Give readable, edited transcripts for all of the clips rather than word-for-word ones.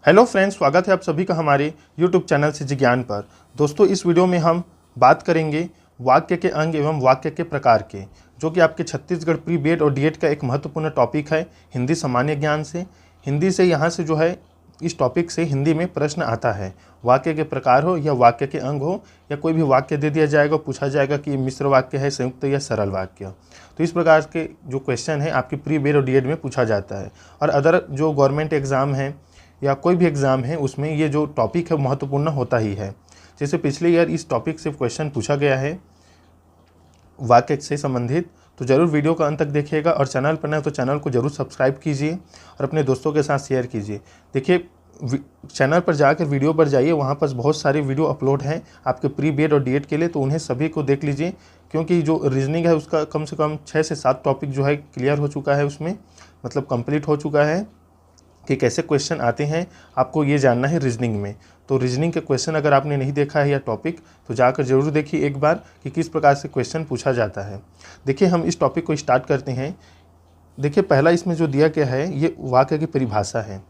Hello friends, स्वागत है आप सभी का हमारे यूट्यूब चैनल से जिज्ञान पर। दोस्तों, इस वीडियो में हम बात करेंगे वाक्य के अंग एवं वाक्य के प्रकार के, जो कि आपके छत्तीसगढ़ प्री बीएड और डीएड का एक महत्वपूर्ण टॉपिक है हिंदी सामान्य ज्ञान से। हिंदी से यहाँ से जो है इस टॉपिक से हिंदी में प्रश्न आता है। वाक्य के प्रकार हो या वाक्य के अंग हो या कोई भी वाक्य दे दिया जाएगा, पूछा जाएगा कि ये मिश्र वाक्य है, संयुक्त या सरल वाक्य। तो इस प्रकार के जो क्वेश्चन है आपकी प्री बीएड और डीएड में पूछा जाता है। और अदर जो गवर्नमेंट एग्ज़ाम है या कोई भी एग्ज़ाम है उसमें ये जो टॉपिक है महत्वपूर्ण होता ही है। जैसे पिछले ईयर इस टॉपिक से क्वेश्चन पूछा गया है वाक्य से संबंधित, तो ज़रूर वीडियो का अंत तक देखिएगा। और चैनल पर नए हो तो चैनल को ज़रूर सब्सक्राइब कीजिए और अपने दोस्तों के साथ शेयर कीजिए। देखिए, चैनल पर जाकर वीडियो पर जाइए, वहाँ पर बहुत सारे वीडियो अपलोड हैं आपके प्री बीएड और डीएड के लिए, तो उन्हें सभी को देख लीजिए। क्योंकि जो रीजनिंग है उसका कम से कम 6 से 7 टॉपिक जो है क्लियर हो चुका है, उसमें मतलब कंप्लीट हो चुका है कि कैसे क्वेश्चन आते हैं। आपको ये जानना है रीजनिंग में, तो रीजनिंग के क्वेश्चन अगर आपने नहीं देखा है या टॉपिक, तो जाकर जरूर देखिए एक बार कि किस प्रकार से क्वेश्चन पूछा जाता है। देखिए, हम इस टॉपिक को स्टार्ट करते हैं। देखिए, पहला इसमें जो दिया गया है ये वाक्य की परिभाषा है।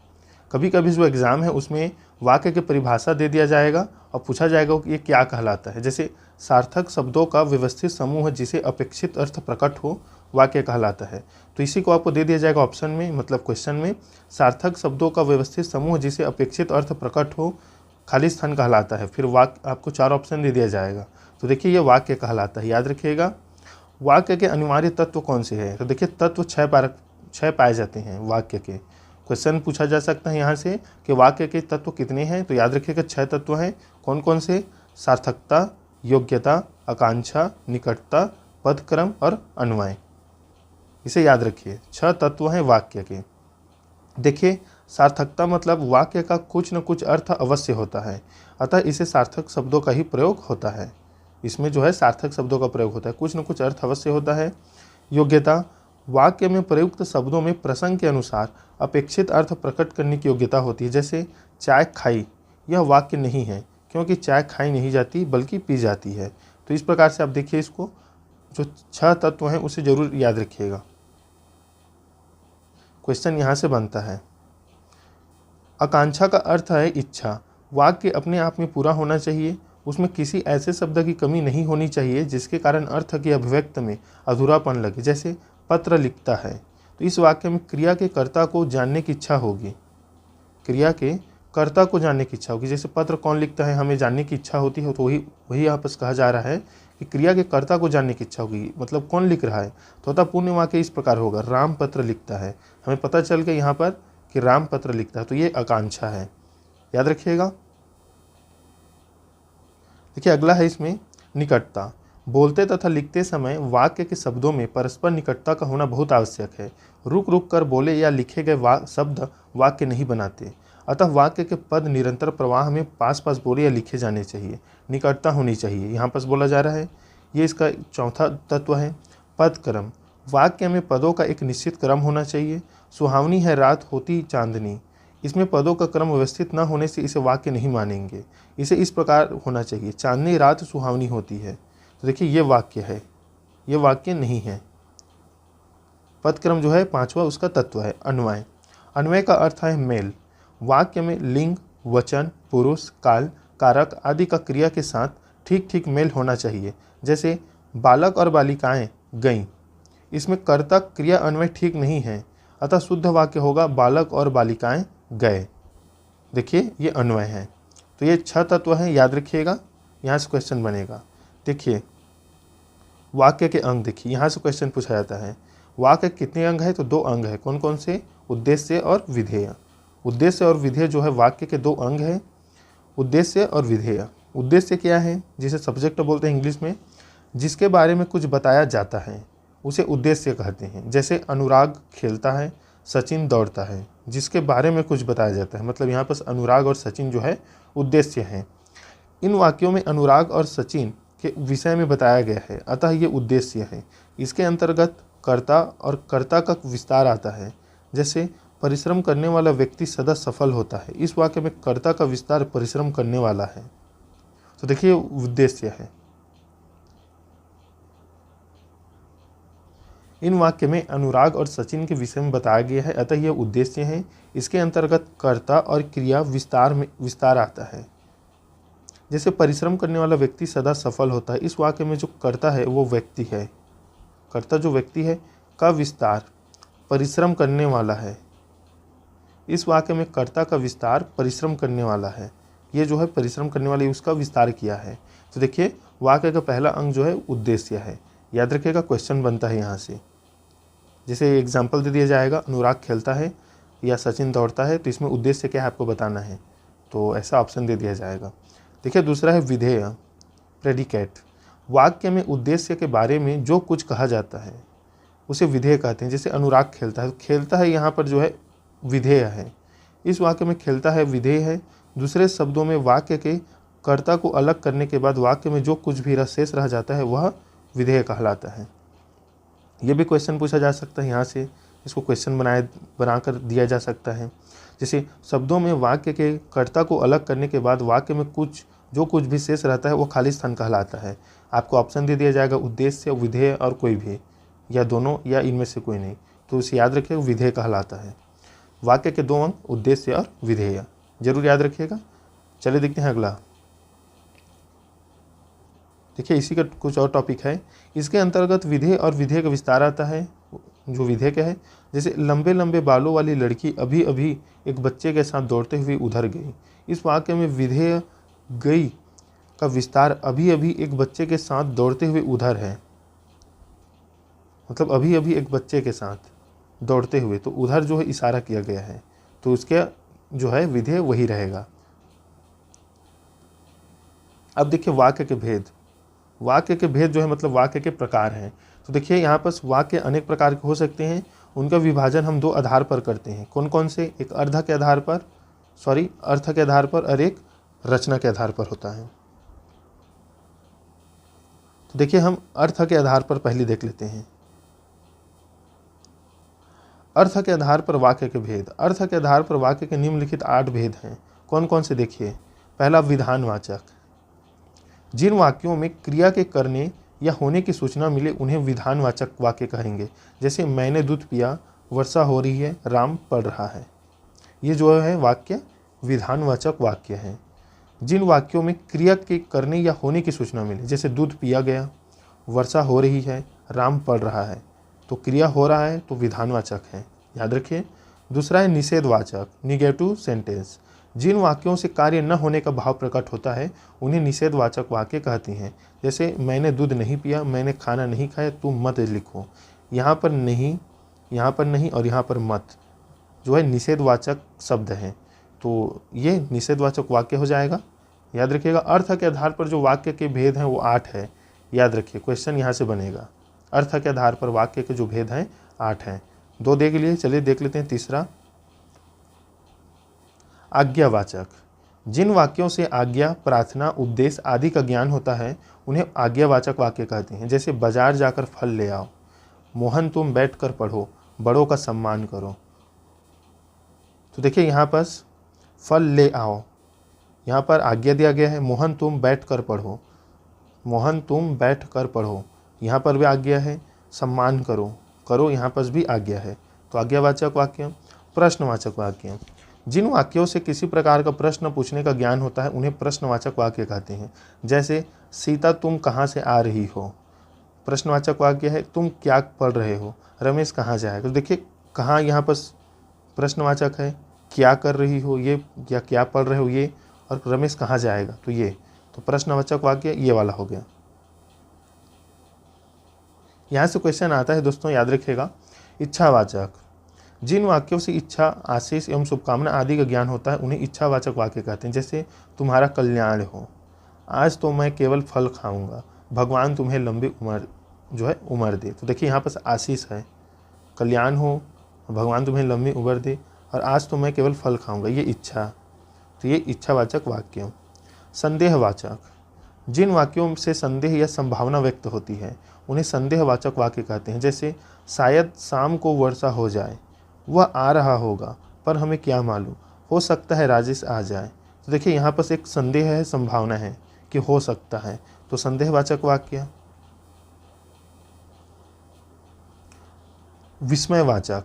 कभी कभी जो एग्ज़ाम है उसमें वाक्य की परिभाषा दे दिया जाएगा और पूछा जाएगा कि ये क्या कहलाता है। जैसे सार्थक शब्दों का व्यवस्थित समूह जिसे अपेक्षित अर्थ प्रकट हो वाक्य कहलाता है। तो इसी को आपको दे दिया जाएगा ऑप्शन में, मतलब क्वेश्चन में, सार्थक शब्दों का व्यवस्थित समूह जिसे अपेक्षित अर्थ प्रकट हो खाली स्थान कहलाता है। फिर वाक्य आपको 4 ऑप्शन दे दिया जाएगा। तो देखिए, ये वाक्य कहलाता है, याद रखिएगा। वाक्य के अनिवार्य तत्व कौन से हैं? तो देखिए, तत्व 6 पाए जाते हैं वाक्य के। क्वेश्चन पूछा जा सकता है यहाँ से कि वाक्य के तत्व कितने हैं, तो याद रखिएगा 6 तत्व हैं। कौन कौन से? सार्थकता, योग्यता, आकांक्षा, निकटता, पदक्रम और अन्वय। इसे याद रखिए, 6 तत्व हैं वाक्य के। देखिए, सार्थकता मतलब वाक्य का कुछ न कुछ अर्थ अवश्य होता है, अतः इसे सार्थक शब्दों का ही प्रयोग होता है। इसमें जो है सार्थक शब्दों का प्रयोग होता है, कुछ न कुछ अर्थ अवश्य होता है। योग्यता, वाक्य में प्रयुक्त शब्दों में प्रसंग के अनुसार अपेक्षित अर्थ प्रकट करने की योग्यता होती है। जैसे चाय खाई, यह वाक्य नहीं है क्योंकि चाय खाई नहीं जाती बल्कि पी जाती है। तो इस प्रकार से आप देखिए, इसको जो 6 तत्व हैं उसे जरूर याद रखिएगा। क्वेश्चन यहाँ से बनता है। आकांक्षा का अर्थ है इच्छा। वाक्य अपने आप में पूरा होना चाहिए, उसमें किसी ऐसे शब्द की कमी नहीं होनी चाहिए जिसके कारण अर्थ की अभिव्यक्त में अधूरापन लगे। जैसे पत्र लिखता है, तो इस वाक्य में क्रिया के कर्ता को जानने की इच्छा होगी। क्रिया के कर्ता को जानने की इच्छा होगी। जैसे पत्र कौन लिखता है, हमें जानने की इच्छा होती है, तो वही यहाँ पर कहा जा रहा है कि क्रिया के कर्ता को जानने की इच्छा होगी, मतलब कौन लिख रहा है। तो अतः पूर्ण वाक्य इस प्रकार होगा, राम पत्र लिखता है। हमें पता चल गया यहाँ पर कि राम पत्र लिखता है, तो ये आकांक्षा है, याद रखिएगा। देखिए, अगला है इसमें निकटता। बोलते तथा लिखते समय वाक्य के शब्दों में परस्पर निकटता का होना बहुत आवश्यक है। रुक रुक कर बोले या लिखे गए शब्द वाक्य नहीं बनाते, अतः वाक्य के पद निरंतर प्रवाह में पास पास बोले या लिखे जाने चाहिए, निकटता होनी चाहिए। यहाँ पर बोला जा रहा है, ये इसका चौथा तत्व है। पदक्रम, वाक्य में पदों का एक निश्चित क्रम होना चाहिए। सुहावनी है रात होती चांदनी, इसमें पदों का क्रम व्यवस्थित न होने से इसे वाक्य नहीं मानेंगे। इसे इस प्रकार होना चाहिए, चांदनी रात सुहावनी होती है। तो देखिए, ये वाक्य है, ये वाक्य नहीं है। पदक्रम जो है 5वां उसका तत्व है। अन्वय, अन्वय का अर्थ है मेल। वाक्य में लिंग, वचन, पुरुष, काल, कारक आदि का क्रिया के साथ ठीक ठीक मेल होना चाहिए। जैसे बालक और बालिकाएं गईं, इसमें कर्ता क्रिया अन्वय ठीक नहीं है, अतः शुद्ध वाक्य होगा बालक और बालिकाएं गए। देखिए, ये अन्वय है। तो ये 6 तत्व हैं, याद रखिएगा। यहाँ से क्वेश्चन बनेगा। देखिए, वाक्य के अंग, देखिए यहाँ से क्वेश्चन पूछा जाता है वाक्य कितने अंग है, तो 2 अंग है। कौन कौन से? उद्देश्य और विधेय। उद्देश्य और विधेय जो है वाक्य के 2 अंग है, उद्देश्य और विधेय। उद्देश्य क्या है? जिसे सब्जेक्ट बोलते हैं इंग्लिश में, जिसके बारे में कुछ बताया जाता है उसे उद्देश्य कहते हैं। जैसे अनुराग खेलता है, सचिन दौड़ता है, जिसके बारे में कुछ बताया जाता है, मतलब यहाँ पर अनुराग और सचिन जो है उद्देश्य हैं। इन वाक्यों में अनुराग और सचिन के विषय में बताया गया है, अतः ये उद्देश्य है। इसके अंतर्गत कर्ता और कर्ता का विस्तार आता है। जैसे परिश्रम करने वाला व्यक्ति सदा सफल होता है, इस वाक्य में कर्ता का विस्तार परिश्रम करने वाला है। तो देखिए, उद्देश्य है। इन वाक्य में अनुराग और सचिन के विषय में बताया गया है, अतः यह उद्देश्य है। इसके अंतर्गत कर्ता और क्रिया विस्तार आता है। जैसे परिश्रम करने वाला व्यक्ति सदा सफल होता है, इस वाक्य में जो कर्ता है वो व्यक्ति है, कर्ता जो व्यक्ति है का विस्तार परिश्रम करने वाला है। इस वाक्य में कर्ता का विस्तार परिश्रम करने वाला है, ये जो है परिश्रम करने वाले उसका विस्तार किया है। तो देखिए वाक्य का पहला अंग जो है उद्देश्य है, याद रखिएगा क्वेश्चन बनता है यहाँ से। जैसे एग्जाम्पल दे दिया जाएगा, अनुराग खेलता है या सचिन दौड़ता है, तो इसमें उद्देश्य क्या है आपको बताना है, तो ऐसा ऑप्शन दे दिया जाएगा। देखिए दूसरा है विधेय प्रेडिकेट। वाक्य में उद्देश्य के बारे में जो कुछ कहा जाता है उसे विधेय कहते हैं। जैसे अनुराग खेलता है, तो खेलता है यहाँ पर जो है विधेय है, इस वाक्य में खेलता है विधेय है। दूसरे शब्दों में वाक्य के कर्ता को अलग करने के बाद वाक्य में जो कुछ भी शेष रह जाता है वह विधेय कहलाता है। ये भी क्वेश्चन पूछा जा सकता है, यहाँ से इसको क्वेश्चन बनाकर दिया जा सकता है। जैसे शब्दों में वाक्य के कर्ता को अलग करने के बाद वाक्य में जो कुछ भी शेष रहता है वो खाली स्थान कहलाता है। आपको ऑप्शन दे दिया जाएगा उद्देश्य, विधेय और कोई भी, या दोनों या इनमें से कोई नहीं, तो उसे याद रखिएगा विधेय कहलाता है। वाक्य के दो अंग उद्देश्य और विधेय, जरूर याद रखिएगा। चलिए देखते हैं अगला। देखिए इसी का कुछ और टॉपिक है, इसके अंतर्गत विधेय और विधेय का विस्तार आता है। जो विधेय क्या है, जैसे लंबे लंबे बालों वाली लड़की अभी अभी एक बच्चे के साथ दौड़ते हुए उधर गई। इस वाक्य में विधेय गई का विस्तार अभी अभी एक बच्चे के साथ दौड़ते हुए उधर है, मतलब अभी अभी एक बच्चे के साथ दौड़ते हुए, तो उधर जो है इशारा किया गया है, तो उसके जो है विधेय वही रहेगा। अब देखिए वाक्य के भेद। वाक्य के भेद जो है मतलब वाक्य के प्रकार हैं। तो देखिए यहाँ पर वाक्य अनेक प्रकार के हो सकते हैं, उनका विभाजन हम दो आधार पर करते हैं। कौन कौन से, एक अर्थ के आधार पर और एक रचना के आधार पर होता है। तो देखिए हम अर्थ के आधार पर पहले देख लेते हैं। अर्थ के आधार पर वाक्य के भेद। अर्थ के आधार पर वाक्य के निम्नलिखित 8 भेद हैं। कौन कौन से देखिए। पहला विधानवाचक। जिन वाक्यों में क्रिया के करने या होने की सूचना मिले उन्हें विधानवाचक वाक्य कहेंगे। जैसे मैंने दूध पिया, वर्षा हो रही है, राम पढ़ रहा है। ये जो है वाक्य विधानवाचक वाक्य है। जिन वाक्यों में क्रिया के करने या होने की सूचना मिले, जैसे दूध पिया गया, वर्षा हो रही है, राम पढ़ रहा है, तो क्रिया हो रहा है तो विधानवाचक है, याद रखिए। दूसरा है निषेधवाचक, निगेटिव सेंटेंस। जिन वाक्यों से कार्य न होने का भाव प्रकट होता है उन्हें निषेधवाचक वाक्य कहते हैं। जैसे मैंने दूध नहीं पिया, मैंने खाना नहीं खाया, तुम मत लिखो। यहाँ पर नहीं और यहाँ पर मत जो है निषेधवाचक शब्द हैं, तो ये निषेधवाचक वाक्य हो जाएगा, याद रखिएगा। अर्थ के आधार पर जो वाक्य के भेद हैं वो 8 है, याद रखिए, क्वेश्चन यहाँ से बनेगा। अर्थ के आधार पर वाक्य के जो भेद हैं 8 हैं। 2 देख लिए, चलिए देख लेते हैं तीसरा। आज्ञावाचक। जिन वाक्यों से आज्ञा, प्रार्थना, उपदेश आदि का ज्ञान होता है उन्हें आज्ञावाचक वाक्य कहते हैं। जैसे बाजार जाकर फल ले आओ, मोहन तुम बैठ कर पढ़ो, बड़ों का सम्मान करो। तो देखिए यहाँ पर फल ले आओ, यहाँ पर आज्ञा दिया गया है, मोहन तुम बैठ कर पढ़ो, मोहन तुम बैठ कर पढ़ो, यहाँ पर भी आज्ञा है। सम्मान करो, यहाँ पर भी आज्ञा है, तो आज्ञावाचक वाक्य। प्रश्नवाचक वाक्य। जिन वाक्यों से किसी प्रकार का प्रश्न पूछने का ज्ञान होता है उन्हें प्रश्नवाचक वाक्य कहते हैं। जैसे सीता तुम कहाँ से आ रही हो, प्रश्नवाचक वाक्य है। तुम क्या पढ़ रहे हो, रमेश कहाँ जाएगा। तो देखिए कहाँ यहाँ पर प्रश्नवाचक है, क्या कर रही हो ये, या क्या पढ़ रहे हो ये, और रमेश कहाँ जाएगा तो ये, तो प्रश्नवाचक वाक्य ये वाला हो गया। यहाँ से क्वेश्चन आता है दोस्तों, याद रखिएगा। इच्छावाचक। जिन वाक्यों से इच्छा, आशीष एवं शुभकामना आदि का ज्ञान होता है उन्हें इच्छावाचक वाक्य कहते हैं। जैसे तुम्हारा कल्याण हो, आज तो मैं केवल फल खाऊंगा, भगवान तुम्हें लंबी उम्र दे। तो देखिए यहाँ पर आशीष है, कल्याण हो, भगवान तुम्हें लंबी उम्र दे, और आज तो मैं केवल फल खाऊंगा, ये इच्छा, तो ये इच्छावाचक वाक्य। संदेहवाचक। जिन वाक्यों से संदेह या संभावना व्यक्त होती है उन्हें संदेहवाचक वाक्य कहते हैं। जैसे शायद शाम को वर्षा हो जाए, वह आ रहा होगा पर हमें क्या मालूम, हो सकता है राजेश आ जाए। तो देखिए यहाँ पर एक संदेह है, संभावना है कि हो सकता है, तो संदेहवाचक वाक्य। विस्मयवाचक,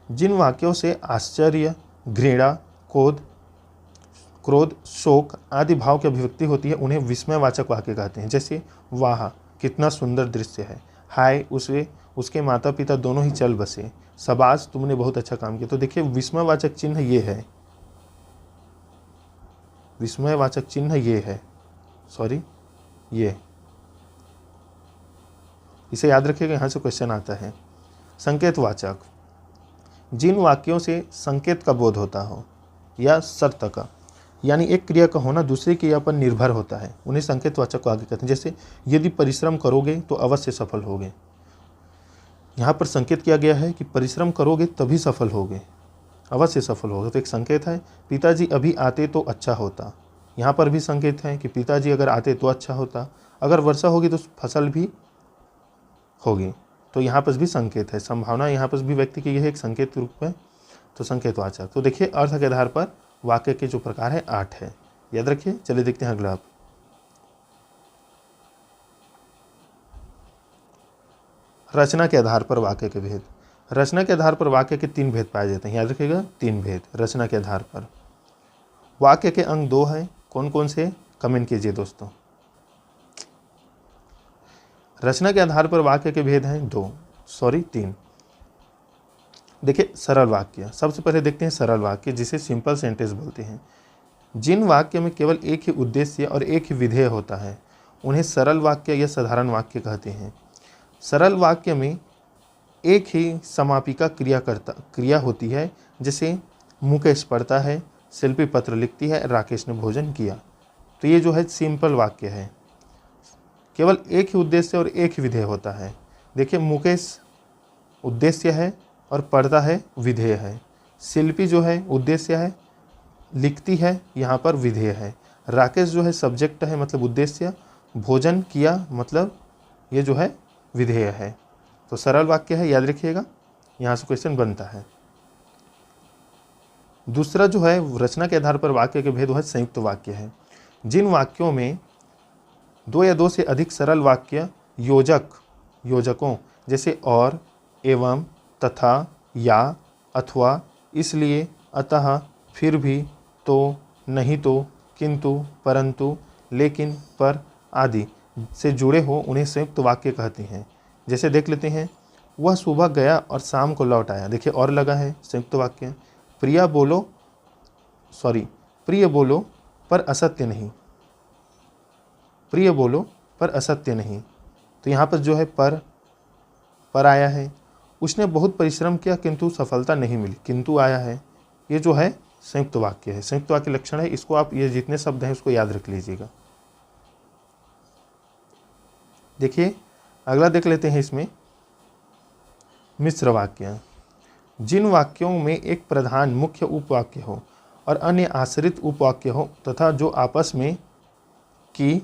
जिन वाक्यों से आश्चर्य, घृणा, क्रोध, शोक आदि भाव की अभिव्यक्ति होती है उन्हें विस्मयवाचक वाक्य कहते हैं। जैसे वाह कितना सुंदर दृश्य है, हाय उसके माता पिता दोनों ही चल बसे, शाबाश तुमने बहुत अच्छा काम किया। तो देखिए विस्मयवाचक चिन्ह ये है, विस्मयवाचक चिन्ह ये है, सॉरी ये, इसे याद रखिएगा, यहाँ से क्वेश्चन आता है। संकेतवाचक, जिन वाक्यों से संकेत का बोध होता हो या शर्त का, यानी एक क्रिया का होना दूसरी क्रिया पर निर्भर होता है, उन्हें संकेतवाचक वाक्य कहते हैं। जैसे यदि परिश्रम करोगे तो अवश्य सफल होगे, यहाँ पर संकेत किया गया है कि परिश्रम करोगे तभी सफल होगे, अवश्य सफल होगे, तो एक संकेत है। पिताजी अभी आते तो अच्छा होता, यहाँ पर भी संकेत है कि पिताजी अगर आते तो अच्छा होता, अगर वर्षा होगी तो फसल भी होगी, तो यहाँ पर भी संकेत है, संभावना यहाँ पर भी व्यक्ति की है एक संकेत के रूप में, तो संकेतवाचक। तो देखिए अर्थ के आधार पर वाक्य के जो प्रकार है 8 है, याद रखिए। चलिए देखते हैं अगला। रचना के आधार पर वाक्य के भेद। रचना के आधार पर वाक्य के 3 भेद पाए जाते हैं, याद रखिएगा 3 भेद रचना के आधार पर। वाक्य के अंग 2 हैं, कौन कौन से, कमेंट कीजिए दोस्तों। रचना के आधार पर वाक्य के भेद हैं 3। देखिए सरल वाक्य, सबसे पहले देखते हैं सरल वाक्य जिसे सिंपल सेंटेंस बोलते हैं। जिन वाक्य में केवल एक ही उद्देश्य और एक ही विधेय होता है उन्हें सरल वाक्य या साधारण वाक्य कहते हैं। सरल वाक्य में एक ही समापिका क्रिया होती है, जैसे मुकेश पढ़ता है, शिल्पी पत्र लिखती है, राकेश ने भोजन किया। तो ये जो है सिंपल वाक्य है, केवल एक ही उद्देश्य और एक ही विधेय होता है। देखिए मुकेश उद्देश्य है और पढ़ता है विधेय है, शिल्पी जो है उद्देश्य है, लिखती है यहाँ पर विधेय है, राकेश जो है सब्जेक्ट है मतलब उद्देश्य, भोजन किया मतलब ये जो है विधेय है। तो सरल वाक्य है, याद रखिएगा, यहाँ से क्वेश्चन बनता है। दूसरा जो है रचना के आधार पर वाक्य के भेद है संयुक्त वाक्य है। जिन वाक्यों में 2 या 2 से अधिक सरल वाक्य योजकों जैसे और, एवं, तथा, या, अथवा, इसलिए, अतः, फिर भी, तो, नहीं तो, किंतु, परंतु, लेकिन, पर आदि से जुड़े हो उन्हें संयुक्त वाक्य कहते हैं। जैसे देख लेते हैं, वह सुबह गया और शाम को लौट आया, देखिए और लगा है संयुक्त वाक्य। प्रिय बोलो पर असत्य नहीं, प्रिय बोलो पर असत्य नहीं, तो यहाँ पर जो है पर आया है। उसने बहुत परिश्रम किया किंतु सफलता नहीं मिली, किंतु आया है, ये जो है संयुक्त वाक्य है। संयुक्त वाक्य लक्षण है, इसको आप ये जितने शब्द हैं उसको याद रख लीजिएगा। देखिए अगला देख लेते हैं, इसमें मिश्र वाक्य। जिन वाक्यों में एक प्रधान मुख्य उपवाक्य हो और अन्य आश्रित उपवाक्य हो तथा जो आपस में कि,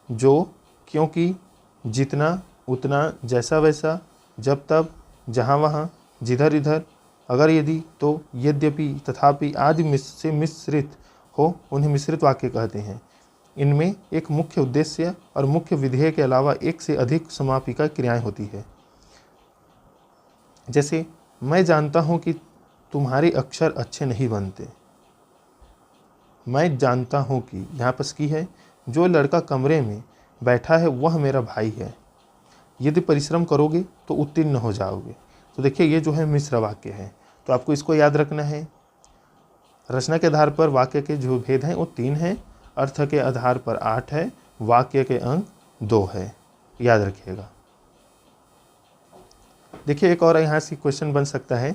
जो, क्योंकि, जितना, उतना, जैसा वैसा, जब तब, जहाँ वहाँ, जिधर इधर, अगर यदि, तो, यद्यपि, तथापि आदि से मिश्रित हो उन्हें मिश्रित वाक्य कहते हैं। इनमें एक मुख्य उद्देश्य और मुख्य विधेय के अलावा एक से अधिक समापिका क्रियाएं होती है। जैसे मैं जानता हूँ कि तुम्हारे अक्षर अच्छे नहीं बनते, मैं जानता हूँ कि, यहाँ पर की है, जो लड़का कमरे में बैठा है वह मेरा भाई है, यदि परिश्रम करोगे तो उत्तीर्ण हो जाओगे। तो देखिए ये जो है मिश्र वाक्य है, तो आपको इसको याद रखना है। रचना के आधार पर वाक्य के जो भेद हैं वो 3 हैं, अर्थ के आधार पर 8 है, वाक्य के अंक 2 है, याद रखिएगा। देखिए एक और यहाँ से क्वेश्चन बन सकता है,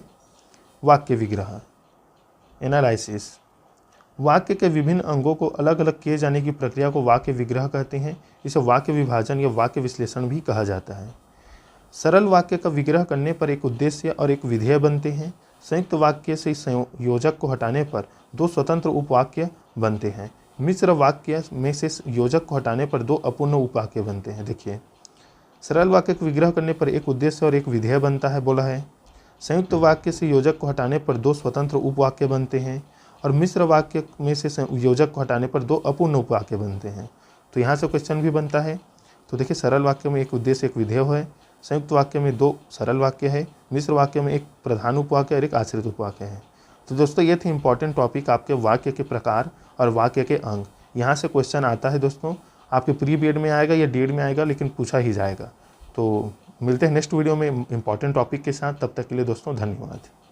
वाक्य विग्रह, एनालिसिस। वाक्य के विभिन्न अंगों को अलग अलग किए जाने की प्रक्रिया को वाक्य विग्रह कहते हैं। इसे वाक्य विभाजन या वाक्य विश्लेषण भी कहा जाता है। सरल वाक्य का विग्रह करने पर एक उद्देश्य और एक विधेय बनते हैं। संयुक्त वाक्य से योजक को हटाने पर 2 स्वतंत्र उपवाक्य बनते हैं। मिश्र वाक्य में से योजक को हटाने पर 2 अपूर्ण उपवाक्य बनते हैं। देखिए सरल वाक्य का विग्रह करने पर एक उद्देश्य और एक विधेय बनता है, बोला है। संयुक्त वाक्य से योजक को हटाने पर 2 स्वतंत्र उपवाक्य बनते हैं और मिश्र वाक्य में से योजक को हटाने पर 2 अपूर्ण उपवाक्य बनते हैं। तो यहाँ से क्वेश्चन भी बनता है। तो देखिए सरल वाक्य में एक उद्देश्य एक विधेय है, संयुक्त वाक्य में 2 सरल वाक्य है, मिश्र वाक्य में एक प्रधान उपवाक्य और एक आश्रित उपवाक्य है। तो दोस्तों ये थे इंपॉर्टेंट टॉपिक आपके वाक्य के प्रकार और वाक्य के अंग। यहाँ से क्वेश्चन आता है दोस्तों, आपके प्री बीएड में आएगा या डीएड में आएगा, लेकिन पूछा ही जाएगा। तो मिलते हैं नेक्स्ट वीडियो में इंपॉर्टेंट टॉपिक के साथ। तब तक के लिए दोस्तों धन्यवाद।